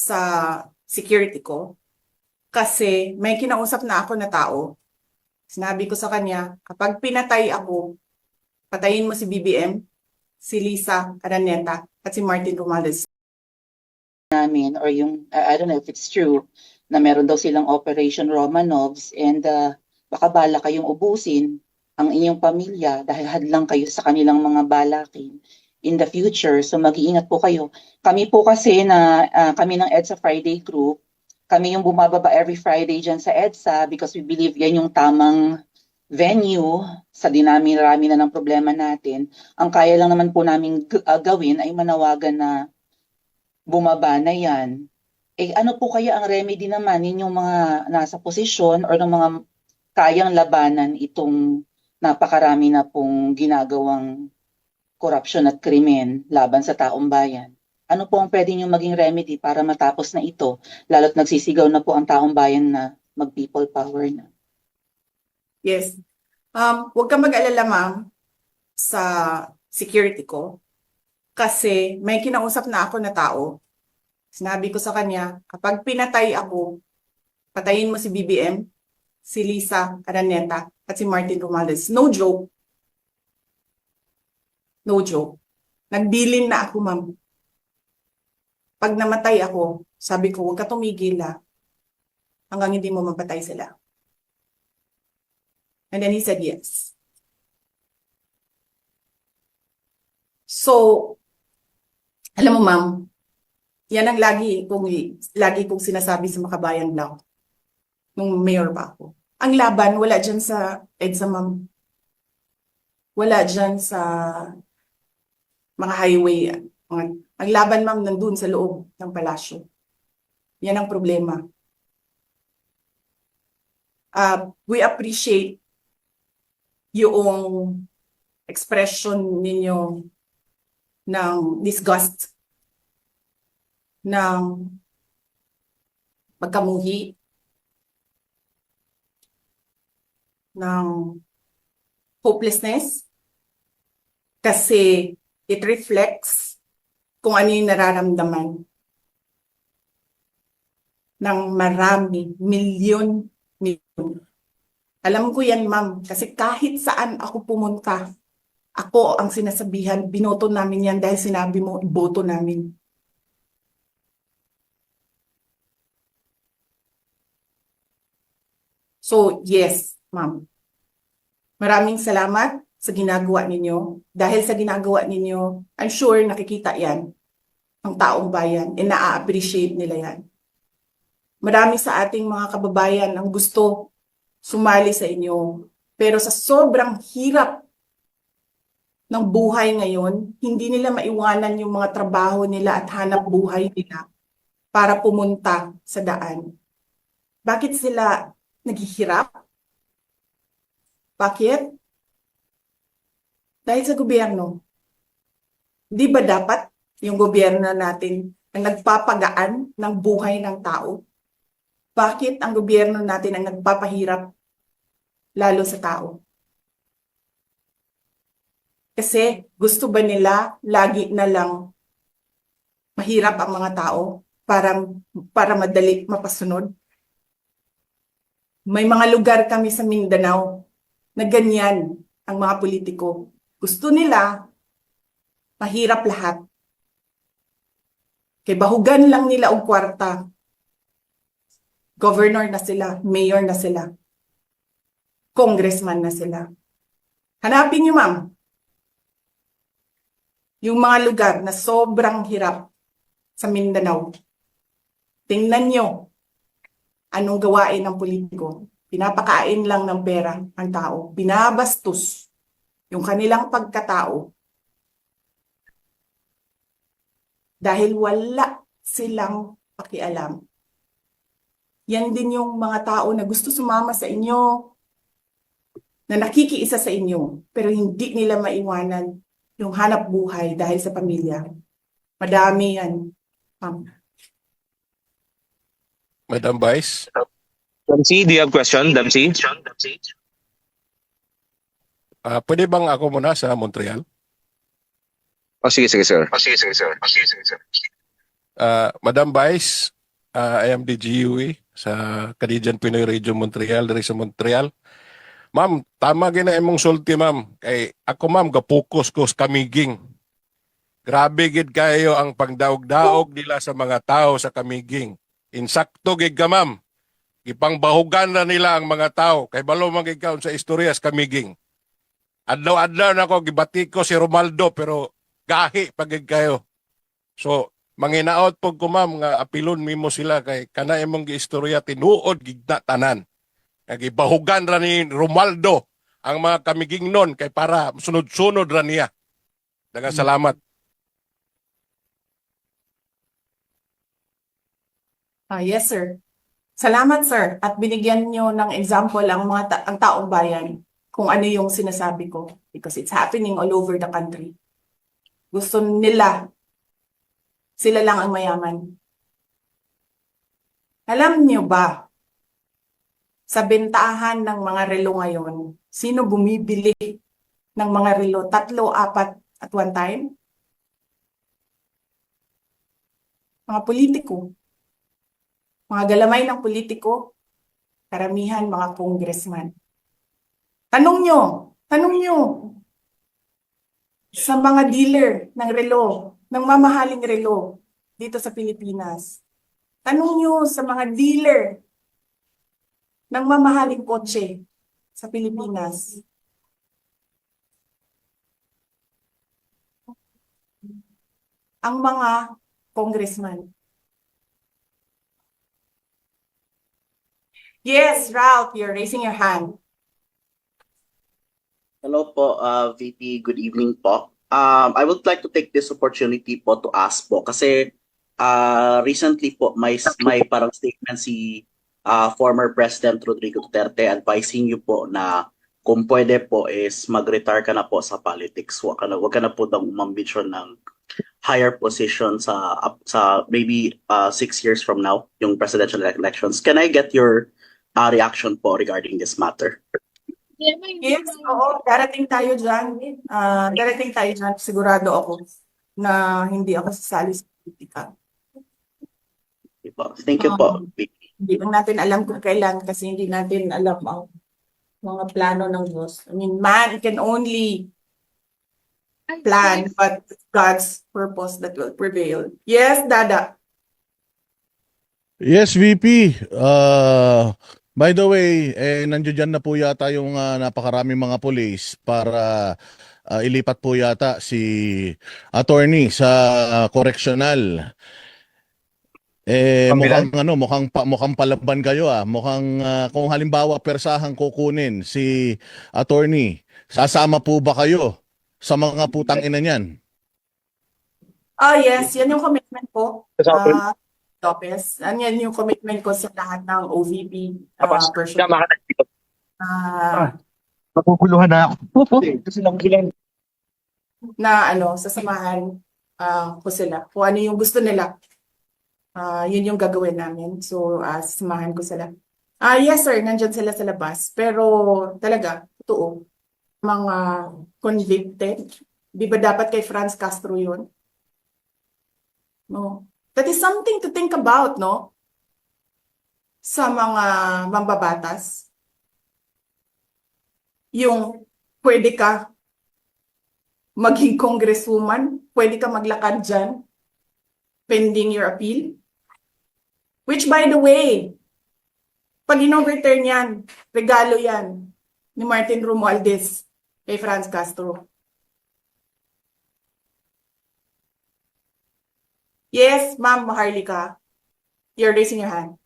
sa security ko kasi may kinausap na ako na tao. Sinabi ko sa kanya, kapag pinatay ako, patayin mo si BBM, si Lisa Araneta at si Martin Romualdez. Namin or yung I don't know if it's true na meron daw silang Operation Romanovs and baka bala kayong ubusin ang inyong pamilya dahil hadlang kayo sa kanilang mga balakin in the future. So mag-iingat po kayo. Kami po kasi na kami ng EDSA Friday Group, kami yung bumababa every Friday dyan sa EDSA because we believe yan yung tamang venue sa dinami-rami na ng problema natin. Ang kaya lang naman po namin gawin ay manawagan na bumaba na yan. Eh ano po kaya ang remedy naman ninyong mga nasa posisyon or ng mga kayang labanan itong napakarami na pong ginagawang korupsyon at krimen laban sa taong bayan? Ano po ang pwede nyo maging remedy para matapos na ito, lalo't nagsisigaw na po ang taong bayan na mag-people power na? Yes. Huwag kang mag-alala, ma'am, sa security ko kasi may kinausap na ako na tao. Sinabi ko sa kanya, kapag pinatay ako, patayin mo si BBM, si Lisa Araneta at si Martin Romualdez. No joke. No joke. Nagbilin na ako, ma'am. Pag namatay ako, sabi ko, huwag ka tumigil hanggang hindi mo mapatay sila. And then he said yes. So, alam mo, ma'am, yan ang lagi kong sinasabi sa Makabayan Law nung mayor pa ako. Ang laban, wala dyan sa EDSA, ma'am. Wala dyan sa mga highway. Ang laban, ma'am, nandun sa loob ng palasyo. Yan ang problema. We appreciate yung expression ninyo ng disgust, ng pagkamuhi, ng hopelessness, kasi it reflects kung ano yung nararamdaman ng marami, milyon. Alam ko yan, ma'am, kasi kahit saan ako pumunta, ako ang sinasabihan, binoto namin yan dahil sinabi mo, iboto namin. So, yes, ma'am. Maraming salamat sa ginagawa ninyo. Dahil sa ginagawa ninyo, I'm sure nakikita yan ang taong bayan and na-appreciate nila yan. Marami sa ating mga kababayan ang gusto sumali sa inyo. Pero sa sobrang hirap ng buhay ngayon, hindi nila maiwanan yung mga trabaho nila at hanap buhay nila para pumunta sa daan. Bakit sila naghihirap? Bakit? Dahil sa gobyerno. Di ba dapat yung gobyerno natin ang nagpapagaan ng buhay ng tao? Bakit ang gobyerno natin ang nagpapahirap lalo sa tao? Kasi gusto ba nila lagi na lang mahirap ang mga tao para madali mapasunod? May mga lugar kami sa Mindanao na ganyan ang mga politiko. Gusto nila mahirap lahat. Kaya bahugan lang nila og kwarta. Governor na sila, mayor na sila, congressman na sila. Hanapin niyo, ma'am, yung mga lugar na sobrang hirap sa Mindanao. Tingnan niyo anong gawain ng politiko. Pinapakain lang ng pera ang tao. Binabastos yung kanilang pagkatao dahil wala silang pakialam. Yan din yung mga tao na gusto sumama sa inyo, na nakikiisa sa inyo, pero hindi nila maiwanan yung hanap buhay dahil sa pamilya. Madami yan. Madam Vice? Damsi, do you have question, Damsi? Pwede bang ako muna sa Montreal? Oh, sige, sir. Madam Vice, I am the GUE sa Canadian Pinoy Region Montreal, diri sa Montreal. Ma'am, tama gina imong sulti, ma'am. Kay ako, ma'am, gapokus ko sa Kamiging. Grabe gid kayo ang pangdaog-daog nila sa mga tao sa Kamiging. Insakto gid ka, ma'am. Ipangbahugan na nila ang mga tao. Kay balo man gid kaon sa istorya sa Kamiging. Adlaw-adlaw na ako gibati ko si Romaldo pero gahi pagid kayo. So, manginaot po ko, ma'am, nga apilon mimo sila kay kana imong giistorya tinuod gigna tanan. Nagibahugan ra ni Romaldo ang mga Kamiging nun kay para sunod-sunod ra niya. Daghang salamat. Yes, sir. Salamat, sir. At binigyan nyo ng example ang ang taong bayan kung ano yung sinasabi ko because it's happening all over the country. Gusto nila, sila lang ang mayaman. Alam nyo ba, sa bentahan ng mga relo ngayon, sino bumibili ng mga relo? 3, 4 at one time? Mga politiko. Mga galamay ng politiko, karamihan mga congressman. Tanong nyo sa mga dealer ng relo, ng mamahaling relo dito sa Pilipinas. Tanong nyo sa mga dealer ng mamahaling kotse sa Pilipinas. Ang mga congressman. Yes, Ralph, you're raising your hand. Hello po, VP. Good evening po. I would like to take this opportunity po to ask po kasi recently po may parang statement si former President Rodrigo Duterte advising you po na kung pwede po is mag-retire ka na po sa politics. Wag ka na po daw umambisyon ng higher position sa maybe 6 years from now, yung presidential elections. Can I get your reaction po regarding this matter? Yes, oo, darating tayo dyan. Sigurado ako na hindi ako sasali sa politika. Okay po. Thank you po. Hindi lang natin alam kung kailan kasi hindi natin alam ang mga plano ng Diyos. I mean, man can only plan, but God's purpose that will prevail. Yes, Dada. Yes, VP. By the way, nandiyan na po yata yung napakaraming mga police para ilipat po yata si attorney sa correctional. Mukhang palaban kayo Mukhang kung halimbawa persahang kukunin si attorney, sasama po ba kayo sa mga putang ina niyan? Yes, yan yung commitment ko. Lopez. Yan yung commitment ko sa lahat ng OVP person. Maguguluhan na ako. Kasi nagugulan. Na sasamahan ko sila. Kung ano yung gusto nila, yun yung gagawin namin. So, sasamahan ko sila. Yes, sir, nandyan sila sa labas. Pero talaga, totoo, mga convicted. Di ba dapat kay Franz Castro yun? No. That is something to think about, no? Sa mga mambabatas. Yung pwede ka maging congresswoman, pwede ka maglakad dyan, pending your appeal. Which, by the way, pag in-overturn yan, regalo yan ni Martin Romualdez kay Franz Castro. Yes, Ma'am Maharlika. You're raising your hand.